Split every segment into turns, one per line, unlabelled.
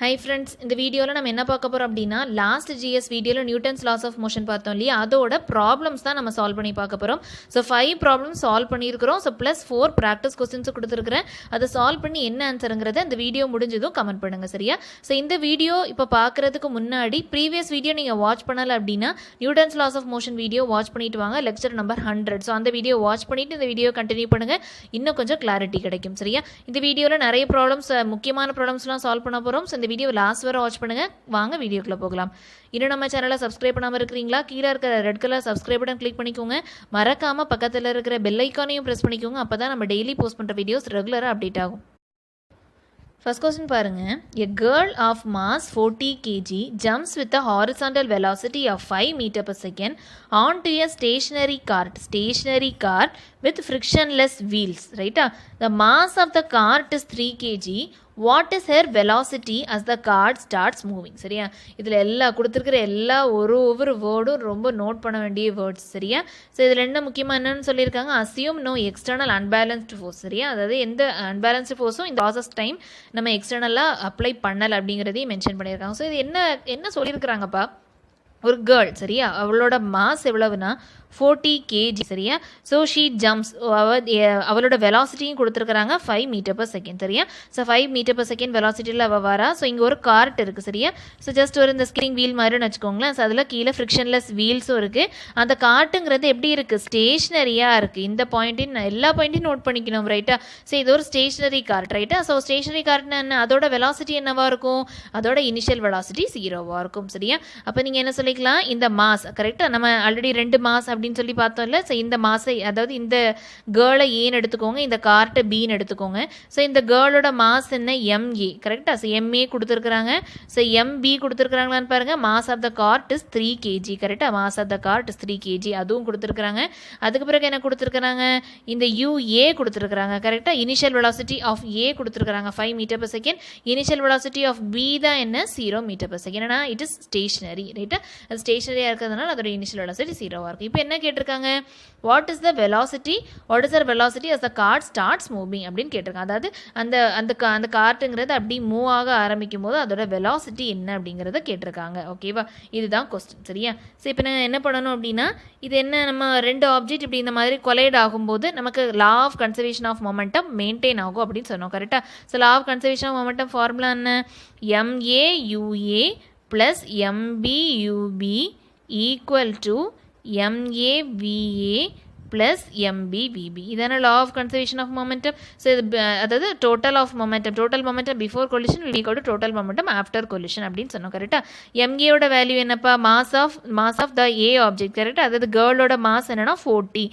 Hi friends, இந்த வீடியோல நம்ம என்ன பார்க்க போறோம் அப்படினா லாஸ்ட் GS வீடியோல நியூட்டன்ஸ் லாஸ் ஆஃப் மோஷன் பார்த்தோம் இல்லையா அதோட ப்ராப்ளம்ஸ் தான் நம்ம சால்வ் பண்ணி பார்க்க போறோம். சோ 5 ப்ராப்ளம்ஸ் சால்வ் பண்ணியிருக்கோம். சோ ப்ளஸ் 4 பிராக்டிஸ் क्वेश्चंस கொடுத்திருக்கேன். அதை சால்வ் பண்ணி என்ன ஆன்சர்ங்கறதை இந்த வீடியோ முடிஞ்சதும் கமெண்ட் பண்ணுங்க சரியா. சோ இந்த வீடியோ இப்ப பார்க்கிறதுக்கு முன்னாடி ப்ரீவியஸ் வீடியோ நீங்க வாட்ச் பண்ணல அப்படினா Newton's laws of motion video watch பண்ணிட்டு வாங்க லெக்சர் நம்பர் 100. சோ அந்த வீடியோ வாட்ச் பண்ணிட்டு இந்த வீடியோ கண்டினியூ பண்ணுங்க. இன்னும் கொஞ்சம் கிளாரிட்டி கிடைக்கும் சரியா. இந்த வீடியோல நிறைய ப்ராப்ளம்ஸ் முக்கியமான ப்ராப்ளம்ஸ்லாம் சால்வ் பண்ண போறோம். சோ இந்த வீடியோ லாஸ்ட் வரை வாட்ச் பண்ணுங்க. வாங்க வீடியோக்குள்ள போகலாம். இன்னும் நம்ம சேனலை சப்ஸ்கிரைப் பண்ணாம இருக்கீங்களா? கீழ இருக்கிற red colour subscribe button click பண்ணிக்கோங்க. மறக்காம பக்கத்துல இருக்கிற பெல் ஐகானையும் பிரஸ் பண்ணிக்கோங்க. அப்பதான் நம்ம டெய்லி போஸ்ட் பண்ற வீடியோஸ் ரெகுலரா அப்டேட் ஆகும். First question பாருங்க. A girl of mass 40 kg jumps with a horizontal velocity of 5 meter per second onto a stationary cart with frictionless wheels. Right? The mass of the cart is 3 kg. What is her velocity as the cart starts moving? சரியா? இதில் எல்லா கொடுத்துருக்கிற எல்லா ஒவ்வொரு வேர்டும் ரொம்ப note பண்ண வேண்டிய words சரியா. ஸோ இதில் என்ன முக்கியமாக என்னன்னு சொல்லியிருக்காங்க, assume no external unbalanced force சரியா. அதாவது எந்த அன்பேலன்ஸ்டு ஃபோர்ஸும் இந்த ப்ராசஸ் டைம் நம்ம எக்ஸ்டர்னலாக அப்ளை பண்ணலை அப்படிங்கிறதையும் மென்ஷன் பண்ணியிருக்காங்க. ஸோ இது என்ன சொல்லியிருக்கிறாங்கப்பா, ஒரு கேர்ள் சரியா, அவளோட மாஸ் எவ்வளவுனா 40 kg சரியா. ஸோ ஷீ ஜம்ப்ஸ், அவளோட வெலாசிட்டியும் கொடுத்துருக்குறாங்க 5 மீட்டர் per செகண்ட் சரியா. ஸோ 5 மீட்டர் per செகண்ட் வெலாசிட்டியில் அவள் வரா. ஸோ இங்கே ஒரு கார்ட் இருக்குது சரியா. ஸோ ஜஸ்ட் ஒரு இந்த ஸ்கிரிங் வீல் மாதிரின்னு வச்சுக்கோங்களேன். ஸோ அதில் கீழே ஃப்ரிக்ஷன்லெஸ் வீல்ஸும் இருக்குது. அந்த கார்ட்டுங்கிறது எப்படி இருக்குது, ஸ்டேஷ்னரியாக இருக்குது. இந்த பாயிண்ட்டையும் எல்லா பாயிண்ட்டையும் நோட் பண்ணிக்கணும் ரைட்டா. ஸோ இது ஒரு ஸ்டேஷ்னரி கார்ட் ரைட்டா. ஸோ ஸ்டேஷ்னரி கார்ட்னா என்ன, அதோட வெலாசிட்டி என்னவா இருக்கும், அதோட இனிஷியல் வெலாசிட்டி 0வாக இருக்கும் சரியா. அப்போ நீங்கள் என்ன சொல்லிக்கலாம், இந்த மாஸ் கரெக்டாக நம்ம ஆல்ரெடி 2 மாஸ் அப்படின்னு சொல்லி பார்த்தோம்ல. ஸோ இந்த மாஸை, அதாவது இந்த கேர்ளை ஏன்னு எடுத்துக்கோங்க, இந்த கார்ட்டை பின்னு எடுத்துக்கோங்க. ஸோ இந்த கேர்ளோட மாஸ் என்ன, MA கரெக்டாக. ஸோ MA கொடுத்துருக்குறாங்க. ஸோ MB கொடுத்துருக்குறாங்களான்னு பாருங்க. Mass of the cart is 3 kg கரெக்டாக. Mass of the cart is 3 kg அதுவும் கொடுத்துருக்குறாங்க. அதுக்கு பிறகு என்ன கொடுத்துருக்குறாங்க, இந்த UA கொடுத்துருக்குறாங்க கரெக்டாக. இனிஷியல் வெலாசிட்டி ஆஃப் A கொடுத்துருக்குறாங்க 5 metre per second. Initial velocity of B தான் என்ன, 0 மீட்டர் per செகண்ட். ஏன்னா இட் இஸ் ஸ்டேஷனரி ரைட்டா. அது ஸ்டேஷனரியாக இருக்கிறதுனால அதோட இனிஷியல் வெலாசிட்டி 0வாக இருக்கும். இப்போ என்ன கேட்டிருக்காங்க, what is the velocity, what is the velocity as the cart starts moving அப்படின்னு கேட்டிருக்காங்க. அதாவது அந்த கார்ட்டுங்கிறது அப்படி மூவ் ஆக ஆரம்பிக்கும் போது அதோட வெலாசிட்டி என்ன அப்படிங்கிறத கேட்டிருக்காங்க ஓகேவா. இதுதான் கொஸ்டின் சரியா. ஸோ இப்போ நான் என்ன பண்ணணும் அப்படின்னா, இது என்ன, நம்ம 2 ஆப்ஜெக்ட் இப்படி இந்த மாதிரி கொலைட் ஆகும்போது நமக்கு law of conservation of momentum maintain ஆகும் அப்படின்னு சொன்னோம் கரெக்டாக. So law of conservation of momentum formula என்ன, MAUA plus MBUB equal to MAVA plus MBVB. இதான law of conservation of momentum. So அதாவது total of momentum before collision will be equal to total momentum after collision அப்படின்னு சொன்னோம் கரெக்டா. MA ஓட value என்னப்பா, mass of the A object கரெக்டா. அதாவது கேர்ளோட mass என்னன்னா 40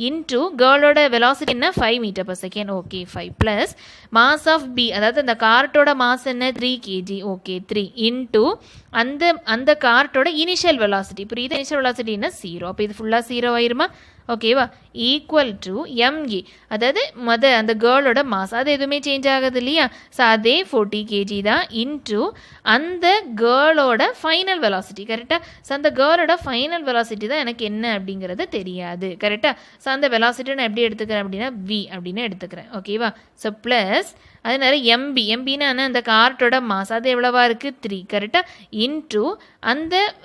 இன்டூ கேர்ளோட வெலாசிட்டி என்ன 5 metre per second okay 5 plus mass of B, அதாவது அந்த கார்ட்டோட மாஸ் என்ன 3 kg ஓகே 3 இன்டூ அந்த கார்ட்டோட இனிஷியல் வெலாசிட்டி, புரியுது, இனிஷியல் வெலாசிட்டி என்ன 0. அப்போ இது ஃபுல்லாக 0 ஆயிருமா ஓகேவா. ஈக்குவல் டு MA, அதாவது அந்த கேர்ளோட மாஸ் அது எதுவுமே சேஞ்ச் ஆகுது இல்லையா. ஸோ அதே 40 kg தான் இன்டூ அந்த கேர்ளோட ஃபைனல் வெலாசிட்டி கரெக்டாக. ஸோ அந்த கேர்ளோட ஃபைனல் வெலாசிட்டி தான் எனக்கு என்ன அப்படிங்கிறது தெரியாது கரெக்டாக. ஸோ அந்த வெலாசிட்டி நான் எப்படி எடுத்துக்கிறேன் அப்படின்னா V அப்படின்னு எடுத்துக்கிறேன் ஓகேவா. ஸோ ப்ளஸ் அதனால MBனா அந்த கார்ட்டோட மாஸ் அது எவ்வளவா இருக்குது 3 கரெக்டாக இன்டூ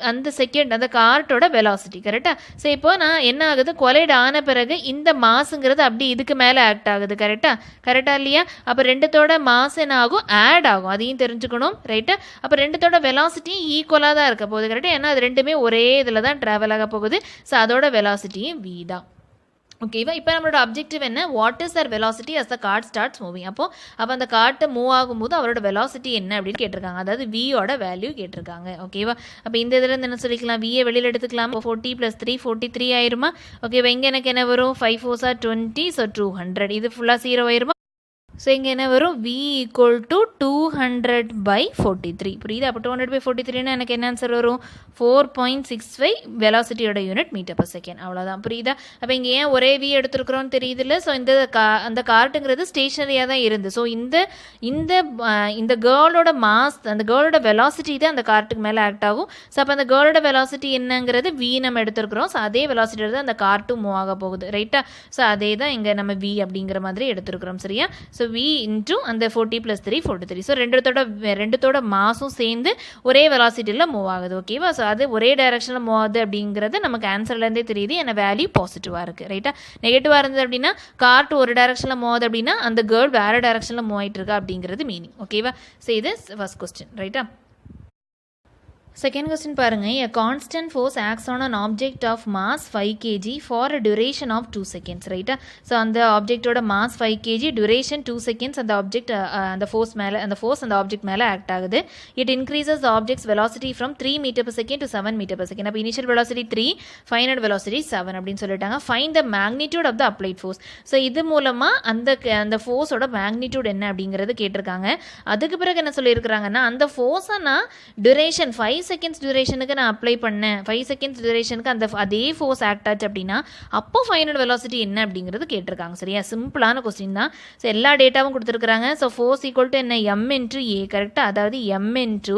அந்த செகண்ட் அந்த கார்ட்டோட வெலாசிட்டி கரெக்டாக. ஸோ இப்போ நான் என்ன ஆகுது, கொலைட் ஆன பிறகு இந்த மாஸுங்கிறது அப்படி இதுக்கு மேலே ஆக்ட் ஆகுது கரெக்டா இல்லையா. அப்போ ரெண்டுத்தோட மாஸ் என்ன ஆகும், ஆட் ஆகும், அதையும் தெரிஞ்சுக்கணும் ரைட்டா. அப்போ ரெண்டுத்தோட வெலாசிட்டியும் ஈக்குவலாக தான் இருக்க போகுது கரெக்டாக. ஏன்னா அது ரெண்டுமே ஒரே இதில் தான் ட்ராவல் ஆக போகுது. ஸோ அதோட வெலாசிட்டியும் V தான் ஓகேவா. இப்போ நம்மளோட அப்ஜெக்டிவ் என்ன, what is their velocity as the cart starts moving. அப்போ அந்த கார்ட்டை மூவ் ஆகும்போது அவரோட வெலாசிட்டி என்ன அப்படின்னு கேட்டிருக்காங்க, அதாவது வியோட வேல்யூ கேட்டிருக்காங்க ஓகேவா. அப்போ இந்த இதில் இருந்து என்ன சொல்லிக்கலாம், வியை வெளியில் எடுத்துக்கலாம். 40 + 3 43 ஆயிருமா ஓகேவா. இங்கே எனக்கு என்ன வரும், 5 4s are 20 ஸோ 200. இது ஃபுல்லாக 0 ஆயிருமா. ஸோ இங்கே என்ன வரும், V ஈக்குவல் டு 200/43 புரியுது. அப்போ 200/43னா எனக்கு என்ன ஆன்சர் வரும், 4.65 வெலாசிட்டியோட யூனிட் மீட்டர் per செகண்ட் அவ்வளோதான் புரியுதா. அப்போ இங்கே ஏன் ஒரே V எடுத்துருக்குறோன்னு தெரியுதுல்ல. ஸோ அந்த கார்ட்டுங்கிறது ஸ்டேஷனரியாக தான் இருந்து. ஸோ இந்த கேர்ளோட மாஸ், அந்த கேர்ளோட வெலாசிட்டி தான் அந்த கார்ட்டுக்கு மேலே ஆக்ட் ஆகும். ஸோ அப்போ அந்த கேர்ளோட வெலாசிட்டி என்னங்கிறது V நம்ம எடுத்துருக்குறோம். ஸோ அதே வெலாசிட்டியோட தான் அந்த கார்ட்டும் மூவ் ஆக போகுது ரைட்டா. ஸோ அதே தான் இங்கே நம்ம V அப்படிங்கிற மாதிரி எடுத்துருக்குறோம் சரியா. ஸோ v இன்ட்டு அந்த 40 + 3 43. ஸோ ரெண்டுத்தோட மாஸும் சேர்ந்து ஒரே வெலாசிட்டியில் மூவ் ஆகுது. ஓகேவா? ஸோ அது ஒரே டைரக்ஷனில் மூவ் ஆகுது அப்படிங்கிறது நமக்கு ஆன்சர்லேருந்தே தெரியுது. ஏன்னா வேல்யூ பாசிட்டிவாக இருக்குது. ரைட்டா? நெகட்டிவாக இருந்தது அப்படின்னா கார்ட் ஒரு டைரக்ஷனில் மூவ் ஆகுது அப்படின்னா அந்த கேர்ள் வேறு டைரக்ஷனில் மூவ் ஆகிட்டு இருக்கா அப்படிங்கிறது மீனிங். ஓகேவா? ஸோ இது ஃபர்ஸ்ட் கொஸ்டின். ரைட்டா? Second question பாருங்க. A constant force acts on an object of mass 5 kg for a duration of 2 seconds. ரைட்டா? ஸோ அந்த ஆப்ஜெக்டோட மாஸ் 5 kg, duration 2 seconds. அந்த ஆப்ஜெக்ட் அந்த ஃபோர்ஸ் அந்த ஆப்ஜெக்ட் மேலே ஆக்ட் ஆகுது. It increases the object's velocity from 3 meter per second to 7 meter per second. அப்போ initial velocity 3, final velocity 7 அப்படின்னு சொல்லிட்டாங்க. Find the magnitude of the applied force. So இது மூலமாக அந்த ஃபோர்ஸோட மேக்னிடியூட் என்ன அப்படிங்கிறது கேட்டிருக்காங்க. அதுக்கு பிறகு என்ன சொல்லியிருக்கிறாங்கன்னா அந்த ஃபோர்ஸை நான் duration 5 செகண்ட்ஸ் டியூரேஷனுக்கு நான் அப்ளை பண்ணேன். 5 செகண்ட்ஸ் டியூரேஷனுக்கு அதே ஃபோர்ஸ் ஆக்ட் ஆச்சு அப்படின்னா அப்போ ஃபைனல் வெலாசிட்டி என்ன அப்படிங்கிறது கேட்டிருக்காங்க. சரியா? சிம்பிளான கொஸ்டின் தான். ஸோ எல்லா டேட்டாவும் கொடுத்துருக்குறாங்க. ஸோ ஃபோர்ஸ் ஈக்குவல் டு என்ன m இன்ட்டு ஏ. கரெக்டாக? அதாவது m இன்ட்டு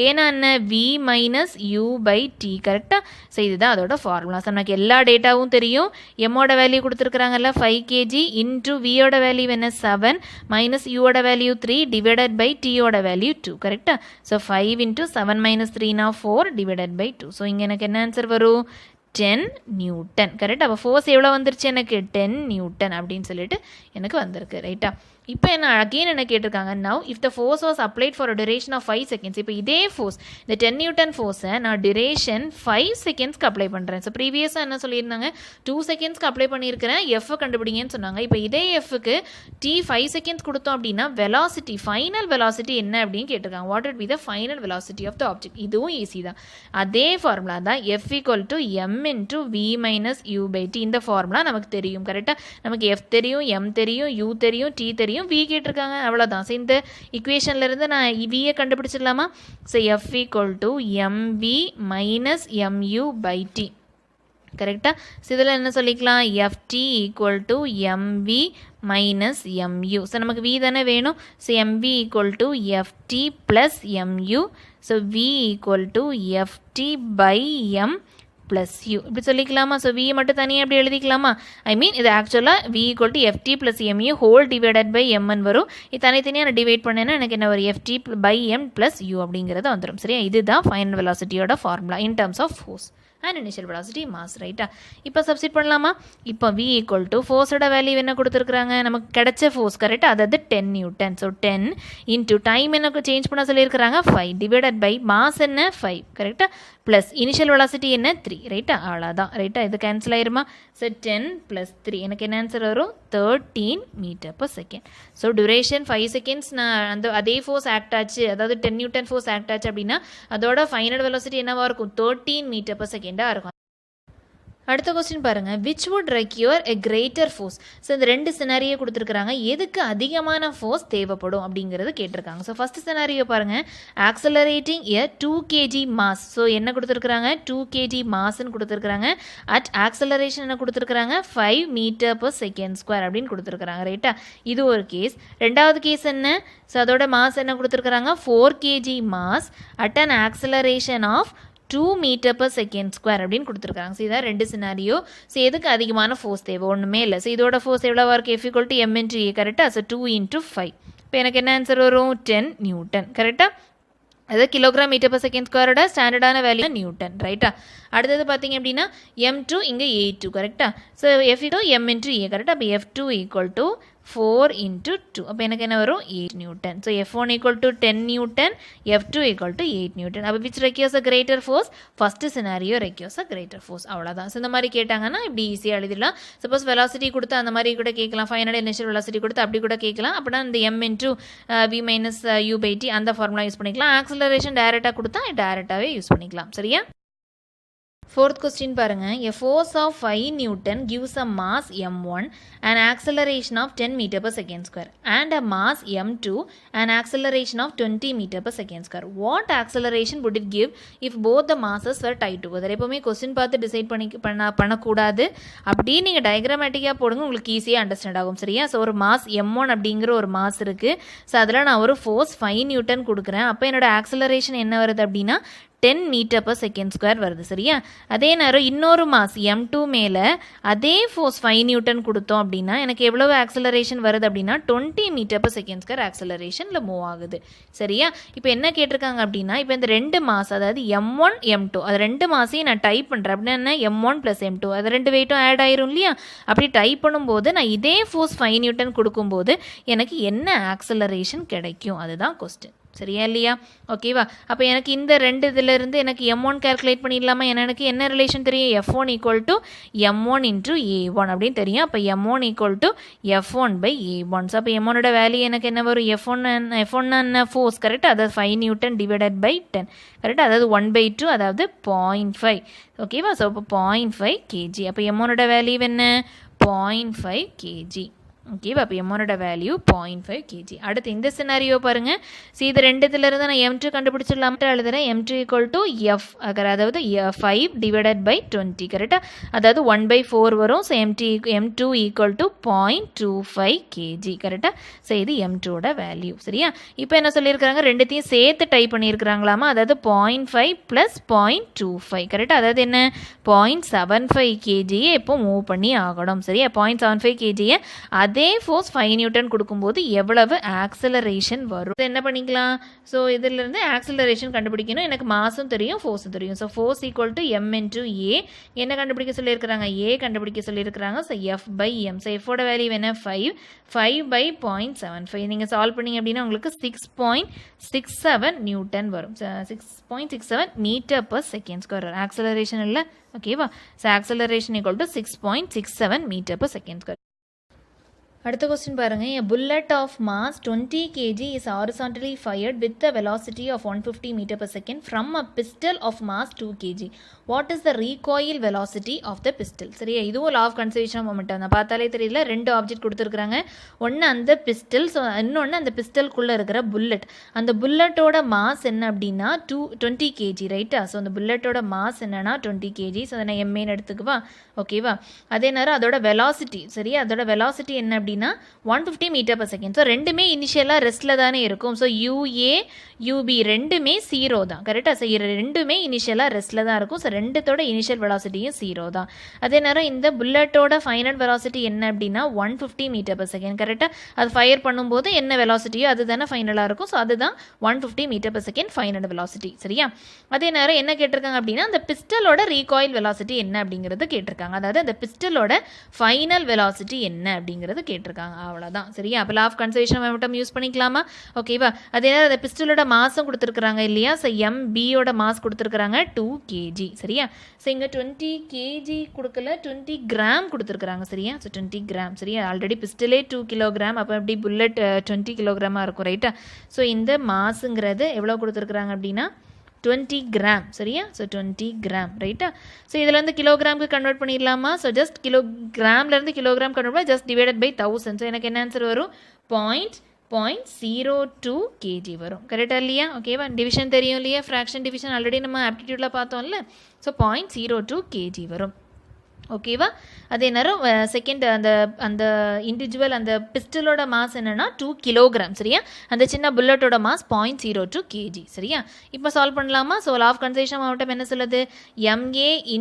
ஏன்னா என்ன v minus u by t. கரெக்டாக? ஸோ இதுதான் அதோட ஃபார்முலா. ஸோ நமக்கு எல்லா டேட்டாவும் தெரியும். எம்மோட வேல்யூ கொடுத்துருக்குறாங்கல்ல 5 kg இன்ட்டு வியோட வேல்யூ என்ன 7 மைனஸ் யூவோட வேல்யூ 3 டிவைடட் பை டியோட வேல்யூ 2. கரெக்டாக? So 5 into 7 minus 3 4 divided by 2. So இங்கே எனக்கு என்ன ஆன்சர் வரும்? 10 நியூட்டன். கரெக்ட்? அப்போ ஃபோர்ஸ் எவ்வளோ வந்துருச்சு எனக்கு? 10 நியூட்டன் அப்படின்னு சொல்லிட்டு எனக்கு வந்திருக்கு. ரைட்டா? இப்போ என்ன கேட்டிருக்காங்க? Now if the force was applied for a duration of 5 seconds. இப்போ இதே ஃபோர்ஸ் இந்த 10 நியூட்டன் ஃபோர்ஸை நான் டியூரேஷன் 5 செகண்ட்ஸ்க்கு அப்ளை பண்ணுறேன். ஸோ ப்ரீவியஸாக என்ன சொல்லியிருந்தாங்க? 2 செகண்ட்ஸ்க்கு அப்ளை பண்ணியிருக்கிறேன். எஃப் கண்டுபிடிங்கன்னு சொன்னாங்க. இப்போ இதே எஃப்க்கு டி 5 செகண்ட்ஸ் கொடுத்தோம் அப்படின்னா வெலாசிட்டி ஃபைனல் வெலாசிட்டி என்ன அப்படின்னு கேட்டிருக்காங்க. What it be the final velocity of the object. இதுவும் ஈஸி தான். அதே ஃபார்முலா தான் F equal to m into v minus u by t. இந்த ஃபார்முலா நமக்கு தெரியும். கரெக்டாக? நமக்கு எஃப் தெரியும், எம் தெரியும், யூ தெரியும், டி தெரியும், வி கேட்டிருக்காங்க. அவ்வளோதான். ஸோ இந்த இக்குவேஷன்லேருந்து நான் வியை கண்டுபிடிச்சிடலாமா? So F equal to m v minus m u by t. கரெக்டாக? ஸோ இதில் என்ன சொல்லிக்கலாம்? F t equal to m v minus m u. So நமக்கு வி தானே வேணும். So m v equal to F t plus m u. So v equal to F t by m plus u. இப்படி சொல்லிக்கலாமா? So we மட்டும் தனியாக எப்படி எழுதிக்கலாமா? ஐ மீன் இது ஆக்சுவலாக v equal to F t plus m u whole divided by m n வரும். இது தனித்தனியாக நான் டிவைட் பண்ணேன்னா எனக்கு என்ன ஒரு F t by m plus u அப்படிங்கிறது வந்துடும். சரியா? இதுதான் ஃபைனல் வெலாசிட்டியோட formula in terms of force and initial velocity mass. ரைட்டா? இப்போ சப்ஸ்டிட் பண்ணலாமா? இப்போ v ஈக்குவல் டு ஃபோர்ஸோட வேல்யூ என்ன கொடுத்துருக்குறாங்க? நமக்கு கிடைச்ச ஃபோர்ஸ். கரெக்டாக? அதாவது 10 நியூட்டன். ஸோ 10 இன்ட்டு டைம் என்ன சேஞ்ச் பண்ண சொல்லியிருக்கிறாங்க 5 டிவைடட் பை மாஸ் என்ன 5. கரெக்டாக? ப்ளஸ் இனிஷியல் வெலாசிட்டி என்ன 3. ரைட்டா? அவ்வளோதான். ரைட்டா? இது கேன்சல் ஆயிருமா? ஸோ 10 ப்ளஸ் 3 எனக்கு என்ன ஆன்சர் வரும்? 13 metre per second. So duration 5 seconds நான் அதே ஃபோர்ஸ் ஆக்ட் ஆச்சு, அதாவது 10 நியூட்டன் ஃபோர்ஸ் ஆக்ட் ஆச்சு அப்படின்னா அதோட ஃபைனல் வெலாசிட்டி என்னவாக இருக்கும்? 13 மீட்டர் பர் செகண்டாக இருக்கும். அடுத்த கொஸ்டின் பாருங்க. Which would require a greater force. So இந்த ரெண்டு சினாரியோ கொடுத்துருக்காங்க. எதுக்கு அதிகமான ஃபோர்ஸ் தேவைப்படும் அப்படிங்கிறது கேட்டிருக்காங்க. ஸோ ஃபர்ஸ்ட் சினாரியோ பாருங்க. ஆக்சலரேட்டிங் எ 2 kg மாஸ். ஸோ என்ன கொடுத்துருக்காங்க? 2 kg மாஸ்ன்னு கொடுத்துருக்காங்க. அட் ஆக்சலரேஷன் என்ன கொடுத்துருக்காங்க? 5 மீட்டர் பர் செகண்ட் ஸ்கொயர் அப்படின்னு கொடுத்துருக்காங்க. ரைட்டா? இது ஒரு கேஸ். ரெண்டாவது கேஸ் என்ன? ஸோ அதோட மாஸ் என்ன கொடுத்துருக்காங்க? 4 kg mass at an acceleration of 2 metre per second square அப்படின்னு கொடுத்துருக்காங்க. ஸோ இதான் ரெண்டு சினாரியோ. ஸோ எதுக்கு அதிகமான ஃபோர்ஸ் தேவை? ஒன்றுமே இல்லை. ஸோ இதோட ஃபோர்ஸ் எவ்வளோவா இருக்குது? F equal to m into a. கரெக்டாக? ஸோ 2 × 5. இப்போ எனக்கு என்ன ஆன்சர் வரும்? 10 நியூட்டன். கரெக்டாக? அது கிலோகிராம் மீட்டர் பர் செகண்ட் ஸ்கொயரோட ஸ்டாண்டர்டான வேல்யூ நியூட்டன். ரைட்டா? அடுத்தது பார்த்தீங்க அப்படின்னா m2 இங்கே a2. கரெக்டாக? So F equal m into a. கரெக்டாக? அப்போ F2 ஈக்குவல் டு 4 × 2. அப்போ எனக்கு என்ன வரும்? 8 newton. So F1 equal to 10 newton, F2 equal to 8 newton. அப்போ which requires a greater force? First scenario requires a greater force. அவ்வளோதான். So இந்த மாதிரி கேட்டாங்கன்னா இப்படி ஈஸியாக எழுதிடலாம். சப்போஸ் வெலாசிட்டி கொடுத்து அந்த மாதிரி கூட கேட்கலாம். ஃபைனல் இனிஷியல் வெலாசிட்டி கொடுத்து அப்படி கூட கேட்கலாம். அப்படின்னா இந்த m into v minus u by t அந்த ஃபார்முலா யூஸ் பண்ணிக்கலாம். ஆக்சலரேஷன் டைரெக்டாக கொடுத்தா டைரெக்டாகவே யூஸ் பண்ணிக்கலாம். சரியா? Fourth question பாருங்க. A force of 5 Newton gives a mass m1 an acceleration of 10 meter per second square and a mass m2 an acceleration of 20 meter per second square. What acceleration would it give if both the masses were tied together? எப்பவுமே question பார்த்து decide பண்ணக்கூடாது. அப்படி நீங்கள் டயக்ராமேட்டிக்காக போடுங்க, உங்களுக்கு ஈஸியாக understand ஆகும். சரியா? ஸோ ஒரு மாஸ் m1 அப்படிங்கிற ஒரு மாஸ் இருக்குது. ஸோ அதில் நான் ஒரு ஃபோர்ஸ் 5 நியூட்டன் கொடுக்குறேன். அப்போ என்னோட ஆக்சலரேஷன் என்ன வருது அப்படின்னா 10 மீட்டர் per செகண்ட் ஸ்கொயர் வருது சரியா. அதே நேரம் இன்னொரு மாஸ் m2 மேலே அதே ஃபோர்ஸ் 5 நியூட்டன் கொடுத்தோம் அப்படின்னா எனக்கு எவ்வளவு ஆக்சலரேஷன் வருது அப்படின்னா 20 மீட்டர் per செகண்ட் ஸ்கொயர் ஆக்சலரேஷனில் மூவ் ஆகுது சரியா. இப்போ என்ன கேட்டிருக்காங்க அப்படின்னா இப்போ இந்த ரெண்டு மாஸ் அதாவது m1 m2 அது ரெண்டு மாசையும் நான் டைப் பண்ணுறேன் அப்படின்னா என்ன m1 + m2 அது ரெண்டு வெயிட்டும் ஆட் ஆயிரும் இல்லையா. அப்படி டைப் பண்ணும்போது நான் இதே ஃபோர்ஸ் 5 நியூட்டன் கொடுக்கும்போது எனக்கு என்ன ஆக்சலரேஷன் கிடைக்கும் அதுதான் கொஸ்டின் சரியா இல்லையா. ஓகேவா. அப்போ எனக்கு இந்த ரெண்டு இதிலிருந்து எனக்கு m1 கால்குலேட் பண்ணிடலாமா. எனக்கு என்ன ரிலேஷன் தெரியும் f1 = m1 × a1 அப்படின்னு தெரியும். அப்போ m1 = f1/a1. ஸோ அப்போ m1ஓட வேல்யூ எனக்கு என்ன வரும் f1 என்ன ஃபோர்ஸ் கரெக்டாக அதாவது 5 நியூட்டன் /10 கரெக்டாக அதாவது 1/2 அதாவது 0.5 ஓகேவா. ஸோ அப்போ 0.5 kg. அப்போ m1ஓட வேல்யூ என்ன 0.5 kg ஓகேவா. அப்போ m1ஓட வேல்யூ 0.5 kg. அடுத்து இந்த சினாரியோ பாருங்கள். ஸோ இது ரெண்டுத்துலேருந்து நான் m2 கண்டுபிடிச்சிடலாம். எழுதுகிறேன் m2 = f அதாவது 5/20 கரெக்டாக அதாவது 1/4 வரும். ஸோ m2 = 0.25 kg கரெக்டாக. ஸோ இது m2ஓட வேல்யூ சரியா. இப்போ என்ன சொல்லியிருக்கிறாங்க ரெண்டுத்தையும் சேர்த்து டைப் பண்ணியிருக்கிறாங்களாமா. அதாவது 0.5 + 0.25 கரெக்டாக அதாவது என்ன 0.75 kg இப்போ மூவ் பண்ணி ஆகணும் சரியா. 0.75 kg அதே ஃபோர்ஸ் 5 நியூட்டன் கொடுக்கும்போது எவ்வளவு ஆக்சலரேஷன் வரும் என்ன பண்ணிக்கலாம். ஸோ இதிலிருந்து ஆக்சலரேஷன் கண்டுபிடிக்கணும். எனக்கு மாஸும் தெரியும் ஃபோர்ஸும் தெரியும். ஸோ ஃபோர்ஸ் = m × a என்ன கண்டுபிடிக்க சொல்லியிருக்கிறாங்க a கண்டுபிடிக்க சொல்லியிருக்கிறாங்க. So f/m. ஸோ எஃபோட வேல்யூ என்ன 5/0.75 நீங்கள் சால்வ் பண்ணிங்க அப்படின்னா உங்களுக்கு 6.67 நியூட்டன் வரும். 6.67 மீட்டர் per செகண்ட் ஸ்கொயர் வரும். ஆக்சலரேஷன் இல்லை ஓகேவா. So acceleration = 6.67 metre per second square. அடுத்த கொஸ்டின் பாருங்க. A bullet of mass 20 kg is horizontally fired with the velocity of 150 meter per second from a pistol of mass 2 kg. What is the recoil velocity of the pistol? சரியா. இதுவும் law of conservation of momentum தான். பார்த்தாலே தெரியல ரெண்டு object கொடுத்துருக்குறாங்க. ஒன்று அந்த pistol so இன்னொன்று அந்த பிஸ்டலுக்குள்ளே இருக்கிற புல்லட். அந்த புல்லட்டோட மாஸ் என்ன அப்படின்னா 20 kg ரைட்டா. ஸோ அந்த புல்லட்டோட மாஸ் என்னன்னா 20 kg. ஸோ அதை நான் எம்ஏன்னு எடுத்துக்குவா ஓகேவா. அதே நேரம் அதோட வெலாசிட்டி சரியா. அதோட வெலாசிட்டி என்ன அப்படின்னா 150 மீட்டர் per செகண்ட். ஸோ ரெண்டுமே இனிஷியலாக ரெஸ்ட்டில் தானே இருக்கும். ஸோ யூஏ யூபி ரெண்டுமே 0 தான் கரெக்டாக. ஸோ ரெண்டுமே இனிஷியலாக ரெஸ்ட்டில் தான் இருக்கும். ஸோ ரெண்டுத்தோட இனிஷியல் வெலாசிட்டியும் 0 தான். அதே நேரம் இந்த புல்லட்டோட ஃபைனல் வெலாசிட்டி என்ன அப்படின்னா 150 மீட்டர் per செகண்ட் கரெக்டாக. அது ஃபயர் பண்ணும்போது என்ன வெலாசிட்டியோ அது தானே ஃபைனலாக இருக்கும். ஸோ அதுதான் 150 metre per second final velocity சரியா. அதே நேரம் என்ன கேட்டிருக்காங்க அப்படின்னா அந்த பிஸ்டலோட ரீகாயில் வெலாசிட்டி என்ன அப்படிங்கிறது கேட்டிருக்காங்க. அதாவது அந்த பிஸ்டலோட ஃபைனல் வெலாசிட்டி என்ன அப்படிங்கிறது கேட்டிருக்காங்க அவ்வளோதான் சரியா. அப்போ லா ஆஃப் கன்சர்வேஷன் மட்டும் யூஸ் பண்ணிக்கலாமா ஓகேவா. அதே நேரம் அந்த பிஸ்டலோட மாஸும் கொடுத்துருக்குறாங்க இல்லையா. ஸோ எம்பியோட மாஸ் கொடுத்துருக்குறாங்க 2 kg சரியா. ஸோ இங்கே 20 kg கொடுக்கல 20 கிராம் கொடுத்துருக்குறாங்க சரியா. ஸோ 20 கிராம் சரியா. ஆல்ரெடி பிஸ்டலே 2 கிலோகிராம் அப்போ எப்படி புல்லட் 20 கிலோகிராமாக இருக்கும் ரைட்டா. ஸோ இந்த மாஸுங்கிறது எவ்வளோ கொடுத்துருக்குறாங்க அப்படின்னா 20 கிராம் சரியா. ஸோ 20 கிராம் ரைட்டா. ஸோ இதிலேருந்து கிலோகிராமுக்கு கன்வெர்ட் பண்ணிடலாமா. ஸோ ஜஸ்ட் கிலோகிராம்லேருந்து கிலோகிராம் கன்வெர்ட் பண்ணி ஜஸ்ட் டிவைடட் பை 1000. ஸோ எனக்கு என்ன ஆன்சர் வரும் 0.02 kg வரும் கரெக்டாக இல்லையா. ஓகேவா. டிவிஷன் தெரியும் இல்லையா. ஃப்ராக்ஷன் டிவிஷன் ஆல்ரெடி நம்ம ஆப்டிடியூடில் பார்த்தோம்ல. ஸோ 0.02 kg வரும் ஓகேவா. அதே நேரம் செகண்ட் அந்த இண்டிவிஜுவல் அந்த பிஸ்டலோட மாஸ் என்னன்னா 2 கிலோகிராம் சரியா. அந்த சின்ன புல்லட்டோட மாஸ் 0.02 kg சரியா. இப்போ சால்வ் பண்ணலாமா. ஸோ லா ஆஃப் கன்சர்வேஷன் மாவட்டம் என்ன சொல்லுது MA ×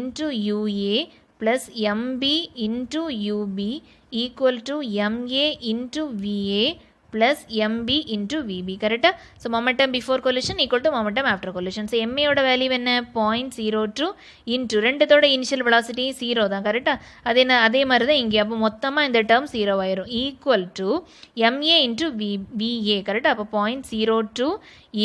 UA + MB × UB = MA × VA plus MB into VB கரெக்டாக. So momentum before collision equal to momentum after collision. So எம்ஏயோட வேல்யூ என்ன 0.02 இன்ட்டு ரெண்டுத்தோட இனிஷியல் வெலாசிட்டி 0 தான் கரெக்டாக. அதே மாதிரி தான் இங்கே. அப்போ மொத்தமாக இந்த டேர்ம் 0 ஆயிரும் equal to MA into VA கரெக்டாக. அப்போ 0.02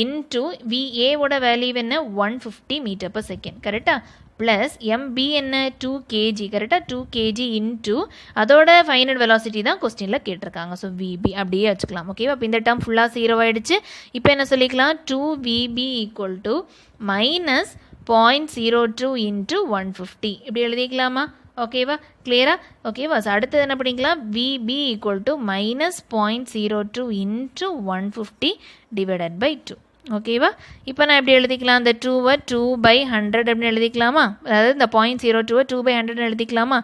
இன்ட்டு VAவோட வேல்யூ என்ன 150 மீட்டர் per செகண்ட் கரெக்டாக. ப்ளஸ் எம்பி என்ன 2 kg கரெக்டாக. 2 kg இன்ட்டு அதோட ஃபைனல் வெலாசிட்டி தான் கொஸ்டினில் கேட்டிருக்காங்க. ஸோ விபி அப்படியே வச்சுக்கலாம் ஓகேவா. இப்போ இந்த டேர்ம் ஃபுல்லாக 0 ஆகிடுச்சு. இப்போ என்ன சொல்லிக்கலாம் 2VB = -0.02 இன்ட்டு 150 இப்படி எழுதிக்கலாமா ஓகேவா. கிளியரா ஓகேவா. ஸோ அடுத்தது என்ன பண்ணிக்கலாம் VB = -0.02 இன்ட்டு 150 டிவைடட் பை 2 ஓகேவா இப்போ நான் எப்படி எழுதிக்கலாம் அந்த 2வை 2/100 அப்படின்னு எழுதிக்கலாமா அதாவது இந்த 0.02 2/100 எழுதிக்கலாமா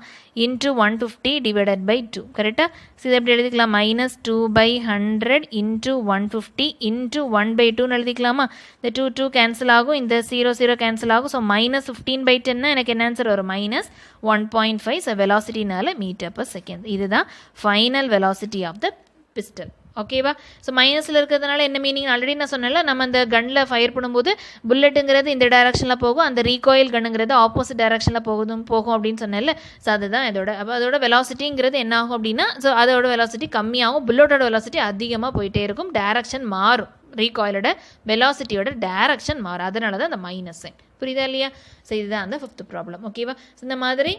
இன்ட்டு 150 டிவைடட் பை 2 கரெக்டாக ஸோ இதை எப்படி எழுதிக்கலாம் -2/100 இன்ட்டு 150 இன்ட்டு 1/2ன்னு எழுதிக்கலாமா இந்த 2 கேன்சல் ஆகும் இந்த 0 கேன்சல் ஆகும் ஸோ -15/10 எனக்கு என்ன ஆன்சர் வரும் -1.5 ஸோ வெலாசிட்டினால மீட்டர்/செகண்ட் இதுதான் final velocity of the pistol ஓகேவா ஸோ மைனஸில் இருக்கிறதுனால என்ன மீனிங் ஆல்ரெடி நான் சொன்னேன்ல நம்ம அந்த கன்னில் ஃபயர் பண்ணும்போது புல்லட்டுங்கிறது இந்த டைரக்ஷனில் போகும் அந்த ரீகாயில் கன்னுங்கிறது ஆப்போசிட் டைரக்ஷனில் போகும் அப்படின்னு சொன்னேன்ல ஸோ அதுதான் அதோட வெலாசிட்டிங்கிறது என்ன ஆகும் அப்படின்னா ஸோ அதோட வெலாசிட்டி கம்மியாகும் புல்லட்டோட வெலாசிட்டி அதிகமாக போயிட்டே இருக்கும் டைரக்ஷன் மாறும் ரீகாயிலோட வெலாசிட்டியோட டைரக்ஷன் மாறும் அதனால தான் அந்த மைனஸ் சைன் புரியுதா இல்லையா ஸோ இதுதான் அந்த 5th ப்ராப்ளம் ஓகேவா ஸோ இந்த மாதிரி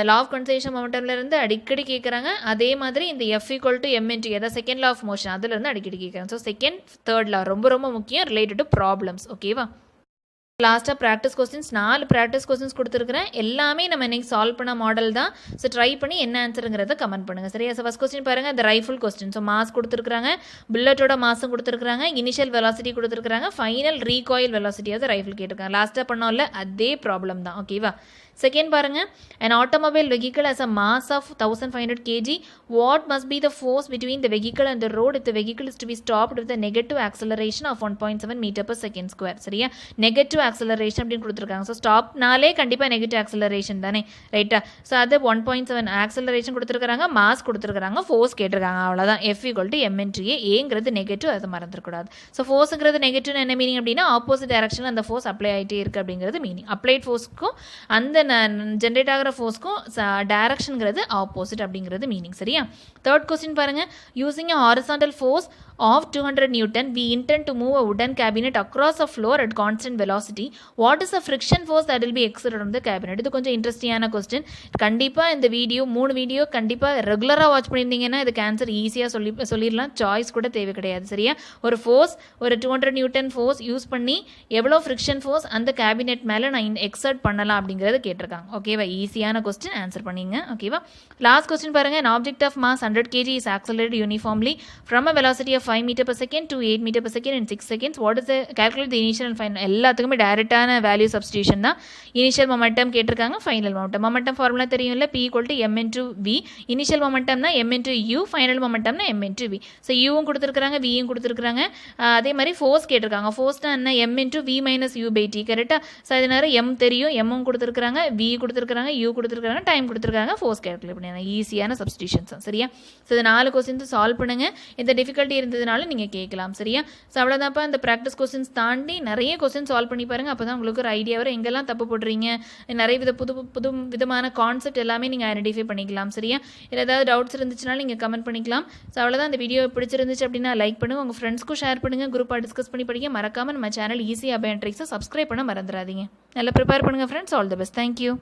லா ஆஃப் கன்சர்வேஷன் மொமெண்டம்லேருந்து அடிக்கடி கேட்குறாங்க அதே மாதிரி இந்த F = mn/t அதாவது செகண்ட் லா ஆஃப் மோஷன் அதுலேருந்து அடிக்கடி கேட்குறாங்க ஸோ செகண்ட் தேர்ட் லா ரொம்ப ரொம்ப முக்கியம் ரிலேட்டட் டு ப்ராப்ளம்ஸ் ஓகேவா லாஸ்ட்டாக ப்ராக்டிஸ் கொஸ்டின்ஸ் 4 ப்ராக்டிஸ் கொஸ்டின்ஸ் கொடுத்துருக்கிறேன் எல்லாமே நம்ம இன்னைக்கு சால்வ் பண்ண மாடல் தான் ஸோ ட்ரை பண்ணி என்ன ஆன்சருங்கிறத கமெண்ட் பண்ணுங்கள் சரியா ஸோ ஃபஸ்ட் கொஸ்டின் பாருங்கள் இந்த ரைஃபிள் கொஸ்டின் ஸோ மாஸ் கொடுத்துருக்காங்க புல்லட்டோட மாஸும் கொடுத்துருக்காங்க இனிஷியல் வெலாசிட்டி கொடுத்துருக்காங்க ஃபைனல் ரீகாயில் வெலாசிட்டியாவது ரைஃபிள் கேட்டிருக்காங்க லாஸ்ட்டாக பண்ணோம்ல அதே ப்ராப்ளம் தான் ஓகேவா செகண்ட் பாருங்க an automobile vehicle has a mass of 1500 kg what must be the force between the vehicle and the road if the vehicle is to be stopped with a negative acceleration of 1.7 meter/second². சரியா negative acceleration அப்படின்னு கொடுத்துருக்காங்க so ஸ்டாப்னாலே கண்டிப்பாக negative acceleration தானே ரைட்டா so அது 1.7 acceleration கொடுத்துருக்காங்க mass கொடுத்துருக்காங்க force கேட்டிருக்காங்க அவ்வளோதான் F = mn/a ஏங்கிறது நெகட்டிவ் அதை மறந்துடக்கூடாது ஸோ ஃபோர்ஸுங்கிறது நெகட்டிவ் என்ன மீனிங் அப்படின்னா ஆப்போசிட் டைரக்ஷனில் அந்த ஃபோர்ஸ் அப்ளை ஆகிட்டே இருக்குது அப்படிங்கிறது மீனிங் அப்ளைட் ஃபோர்ஸ்க்கும் அந்த ஜென்ரேட் ஆகிற ஃபோர்ஸ்க்கும் டைரக்ஷனுங்கிறது ஆப்போசிட் அப்படிங்கிறது மீனிங் சரியா தேர்ட் கொஸ்டின் பாருங்க using a horizontal force of 200 Newton we intend to move a wooden cabinet across a floor at constant velocity what is the friction force that will be exerted on the cabinet இது கொஞ்சம் இன்ட்ரெஸ்டிங்கான question கண்டிப்பாக இந்த video 3 video கண்டிப்பாக ரெகுலராக watch பண்ணியிருந்தீங்கன்னா இதுக்கு answer ஈஸியாக சொல்லிடலாம் சாய்ஸ் கூட தேவை கிடையாது சரியா ஒரு ஃபோர்ஸ் ஒரு 200 நியூட்டன் ஃபோர்ஸ் யூஸ் பண்ணி எவ்வளோ ஃப்ரிக்ஷன் ஃபோர்ஸ் அந்த கேபினெட் மேலே நான் எக்ஸர்ட் பண்ணலாம் அப்படிங்கிறத கேட்டிருக்காங்க ஓகேவா ஈஸியான கொஸ்டின் ஆன்சர் பண்ணிங்க ஓகேவா லாஸ்ட் கொஸ்டின் பாருங்க an object of mass 100 kg is accelerated uniformly from a velocity of 5 meter per second to 8 meter per second in 6 seconds what is the calculate the initial and final எல்லாத்துக்குமே டைரக்டான value substitution தான் initial momentum கேட்டிருக்காங்க final momentum formula தெரியும்ல P = m/v initial மொமெண்டம்னா m/u final மொமெண்டம்னா m/v so யூவும் கொடுத்துருக்காங்க வியும் கொடுத்துருக்காங்க அதே மாதிரி ஃபோர்ஸ் கேட்டிருக்காங்க ஃபோர்ஸ்னா என்ன m/v - u/t கரெக்டாக ஸோ அதனால m தெரியும் m கொடுத்துருக்காங்க v கொடுத்துருக்காங்க u கொடுத்துருக்காங்க டைம் கொடுத்துருக்காங்க ஃபோர்ஸ் கேல்குலேட் பண்ணிடுறாங்க ஈஸியான சப்ஸ்டிடியூஷன்ஸ் சரியா ஸோ இது 4 கொஸ்டின்ஸ் சால்வ் பண்ணுங்க இந்த டிஃபிகல்ட்டி இருந்ததுனால நீங்கள் கேட்கலாம் சரியா ஸோ அவ்வளோதான்ப்பா இந்த ப்ராக்டிஸ் கொஸ்டின்ஸ் தாண்டி நிறைய கொஸ்டின் சால்வ் பண்ணி பாருங்கள் அப்போ தான் உங்களுக்கு ஒரு ஐடியா வரும் எங்கெல்லாம் தப்பு போடுறீங்க நிறைய புது விதமான கான்செப்ட் எல்லாமே நீங்கள் ஐடென்டிஃபை பண்ணிக்கலாம் சரியா இல்லை ஏதாவது டவுட்ஸ் இருந்துச்சுனாலும் நீங்கள் கமெண்ட் பண்ணிக்கலாம் ஸோ அவ்வளோதான் இந்த வீடியோ பிடிச்சிருந்துச்சு அப்படின்னா லைக் பண்ணுங்கள் உங்கள் ஃப்ரெண்ட்ஸ்க்கும் ஷேர் பண்ணுங்கள் குரூப்பாக டிஸ்கஸ் பண்ணி படிக்க மறக்காமல் நம்ம சேனல் ஈஸி எcabeyaantrix சப்ஸ்கிரைப் பண்ண மறந்துடாதீங்க நல்லா ப்ரிப்பேர் பண்ணுங்கள் friends all the best thank you